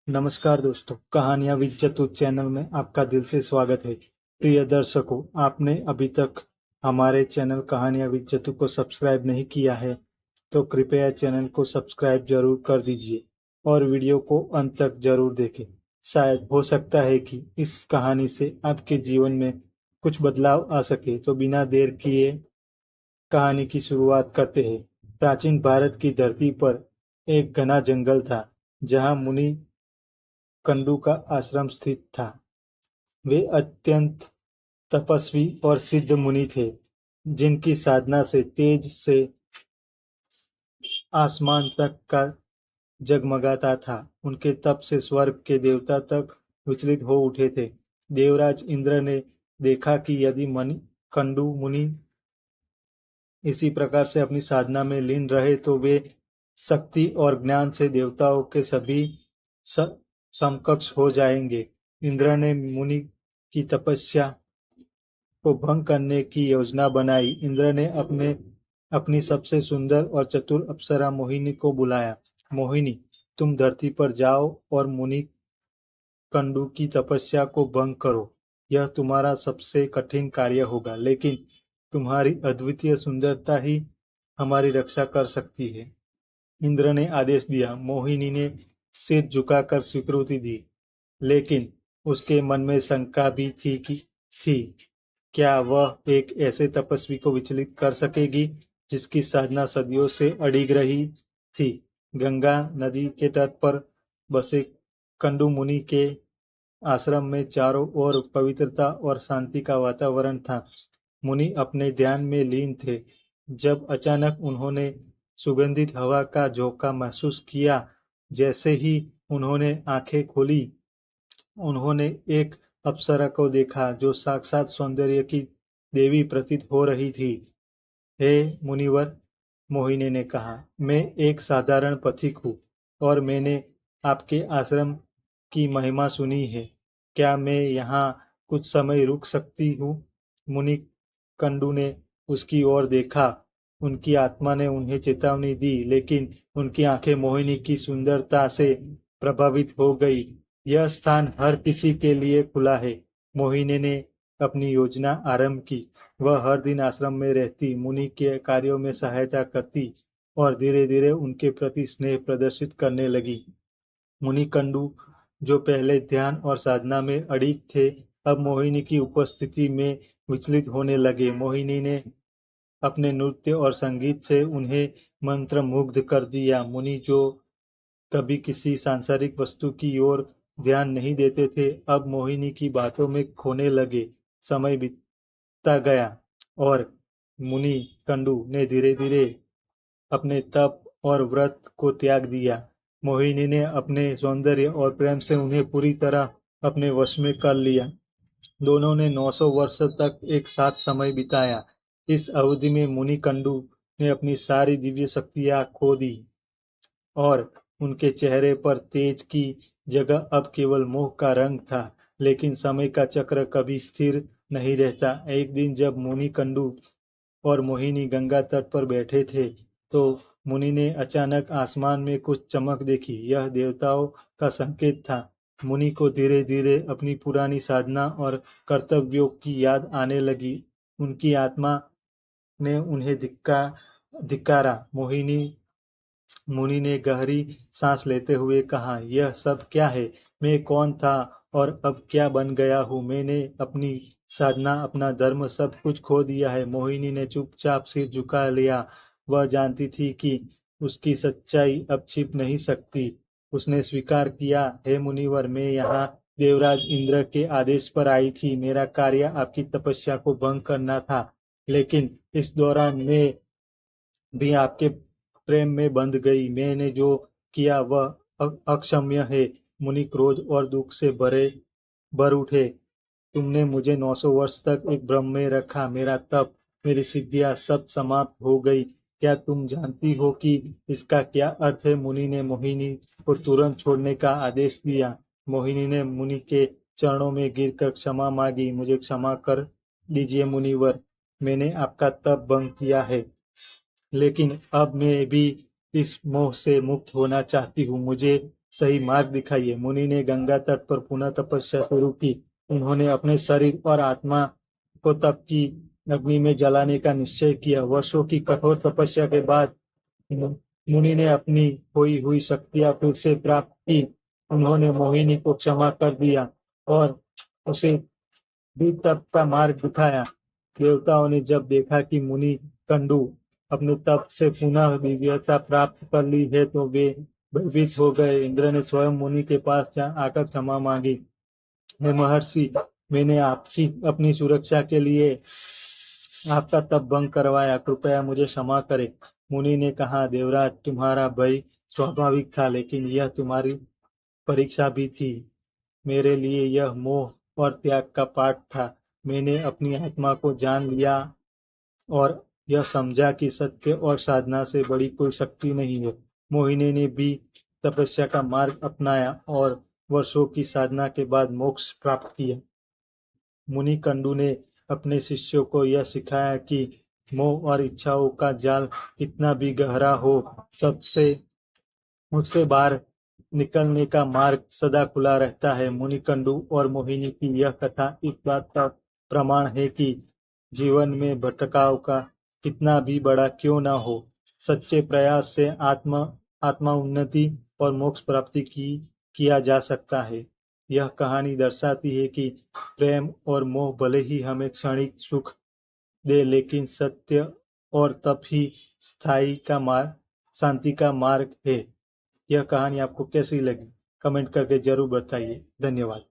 नमस्कार दोस्तों, कहानियां विद चतुर चैनल में आपका दिल से स्वागत है। प्रिय दर्शकों, आपने अभी तक हमारे चैनल कहानियां विद चतुर को सब्सक्राइब नहीं किया है तो कृपया चैनल को सब्सक्राइब जरूर कर दीजिए और वीडियो को अंत तक जरूर देखें। शायद हो सकता है कि इस कहानी से आपके जीवन में कुछ बदलाव आ सके। तो बिना देर किए कहानी की शुरुआत करते हैं। प्राचीन भारत की धरती पर एक घना जंगल था जहाँ मुनि कंडू का आश्रम स्थित था। वे अत्यंत तपस्वी और सिद्ध मुनि थे, जिनकी साधना से तेज से आसमान तक का जगमगाता था। उनके तप से स्वर्ग के देवता तक विचलित हो उठे थे। देवराज इंद्र ने देखा कि यदि कंडू मुनि इसी प्रकार से अपनी साधना में लीन रहे तो वे शक्ति और ज्ञान से देवताओं के सभी समकक्ष हो जाएंगे। इंद्र ने मुनि की तपस्या को भंग करने की योजना बनाई। इंद्र ने अपनी सबसे सुंदर और चतुर अप्सरा मोहिनी को बुलाया। मोहिनी, तुम धरती पर जाओ और मुनि कंडू की तपस्या को भंग करो। यह तुम्हारा सबसे कठिन कार्य होगा, लेकिन तुम्हारी अद्वितीय सुंदरता ही हमारी रक्षा कर सकती है। इंद्र ने आदेश दिया। मोहिनी ने सिर झुकाकर स्वीकृति दी, लेकिन उसके मन में शंका भी थी। क्या वह एक ऐसे तपस्वी को विचलित कर सकेगी जिसकी साधना सदियों से अडिग रही थी। गंगा नदी के तट पर बसे कंडू मुनि के आश्रम में चारों ओर पवित्रता और शांति का वातावरण था। मुनि अपने ध्यान में लीन थे जब अचानक उन्होंने सुगंधित हवा का झोंका महसूस किया। जैसे ही उन्होंने आंखें खोली, उन्होंने एक अप्सरा को देखा जो साक्षात सौंदर्य की देवी प्रतीत हो रही थी। हे मुनिवर, मोहिनी ने कहा, मैं एक साधारण पथिक हूँ और मैंने आपके आश्रम की महिमा सुनी है। क्या मैं यहाँ कुछ समय रुक सकती हूँ? मुनि कंडू ने उसकी ओर देखा। उनकी आत्मा ने उन्हें चेतावनी दी, लेकिन उनकी आंखें मोहिनी की सुंदरता से प्रभावित हो गई। यह स्थान हर किसी के लिए खुला है। मोहिनी ने अपनी योजना आरंभ की। वह हर दिन आश्रम में रहती, मुनि के कार्यों में सहायता करती और धीरे धीरे उनके प्रति स्नेह प्रदर्शित करने लगी। मुनि कंडू, जो पहले ध्यान और साधना में अडिग थे, अब मोहिनी की उपस्थिति में विचलित होने लगे। मोहिनी ने अपने नृत्य और संगीत से उन्हें मंत्रमुग्ध कर दिया। मुनि, जो कभी किसी सांसारिक वस्तु की ओर ध्यान नहीं देते थे, अब मोहिनी की बातों में खोने लगे। समय बीतता गया और मुनि कंडू ने धीरे धीरे अपने तप और व्रत को त्याग दिया। मोहिनी ने अपने सौंदर्य और प्रेम से उन्हें पूरी तरह अपने वश में कर लिया। दोनों ने 900 वर्ष तक एक साथ समय बिताया। इस अवधि में मुनि कंडू ने अपनी सारी दिव्य शक्तियां खो दी और उनके चेहरे पर तेज की जगह अब केवल मोह का रंग था। लेकिन समय का चक्र कभी स्थिर नहीं रहता। एक दिन जब मुनि कंडू और मोहिनी गंगा तट पर बैठे थे, तो मुनि ने अचानक आसमान में कुछ चमक देखी। यह देवताओं का संकेत था। मुनि को धीरे धीरे अपनी पुरानी साधना और कर्तव्यों की याद आने लगी। उनकी आत्मा ने उन्हें धिक्कारा। मुनि ने गहरी सांस लेते हुए कहा, यह सब क्या है? मैं कौन था और अब क्या बन गया हूँ? मैंने अपनी साधना, अपना धर्म, सब कुछ खो दिया है। मोहिनी ने चुपचाप सिर झुका लिया। वह जानती थी कि उसकी सच्चाई अब छिप नहीं सकती। उसने स्वीकार किया, हे मुनिवर, मैं यहाँ देवराज इंद्र के आदेश पर आई थी। मेरा कार्य आपकी तपस्या को भंग करना था, लेकिन इस दौरान मैं भी आपके प्रेम में बंध गई। मैंने जो किया वह अक्षम्य है। मुनि क्रोध और दुख से भर उठे। तुमने मुझे 900 वर्ष तक एक भ्रम में रखा। मेरा तप, मेरी सिद्धियां सब समाप्त हो गई। क्या तुम जानती हो कि इसका क्या अर्थ है? मुनि ने मोहिनी को तुरंत छोड़ने का आदेश दिया। मोहिनी ने मुनि के चरणों में गिरकर क्षमा मांगी। मुझे क्षमा कर लीजिए मुनिवर, मैंने आपका तप भंग किया है, लेकिन अब मैं भी इस मोह से मुक्त होना चाहती हूँ, मुझे सही मार्ग दिखाइए। मुनि ने गंगा तट पर पुनः तपस्या शुरू की। उन्होंने अपने शरीर और आत्मा को तप की अग्नि में जलाने का निश्चय किया। वर्षों की कठोर तपस्या के बाद मुनि ने अपनी खोई हुई शक्तियां फिर से प्राप्त की। उन्होंने मोहिनी को क्षमा कर दिया और उसे भी तप का मार्ग दिखाया। देवताओं ने जब देखा कि मुनि कंडू अपने तप से पुनः दिव्यता प्राप्त कर ली है तो वे भयभीत हो गए। इंद्र ने स्वयं मुनि के पास आकर क्षमा मांगी। हे महर्षि, मैंने आपसी अपनी सुरक्षा के लिए आपका तप भंग करवाया, कृपया मुझे क्षमा करें। मुनि ने कहा, देवराज, तुम्हारा भय स्वाभाविक था, लेकिन यह तुम्हारी परीक्षा भी थी। मेरे लिए यह मोह और त्याग का पाठ था। मैंने अपनी आत्मा को जान लिया और यह समझा कि सत्य और साधना से बड़ी कोई शक्ति नहीं है। मोहिनी ने भी तपस्या का मार्ग अपनाया और वर्षों की साधना के बाद मोक्ष प्राप्त किया। मुनि कंडू ने अपने शिष्यों को यह सिखाया कि मोह और इच्छाओं का जाल कितना भी गहरा हो, सबसे उससे बाहर निकलने का मार्ग सदा खुला रहता है। मुनि कंडू और मोहिनी की यह कथा इस बात का प्रमाण है कि जीवन में भटकाव का कितना भी बड़ा क्यों न हो, सच्चे प्रयास से आत्मा उन्नति और मोक्ष प्राप्ति किया जा सकता है। यह कहानी दर्शाती है कि प्रेम और मोह भले ही हमें क्षणिक सुख दे, लेकिन सत्य और तप ही स्थायी का मार्ग, शांति का मार्ग है। यह कहानी आपको कैसी लगी? कमेंट करके जरूर बताइए। धन्यवाद।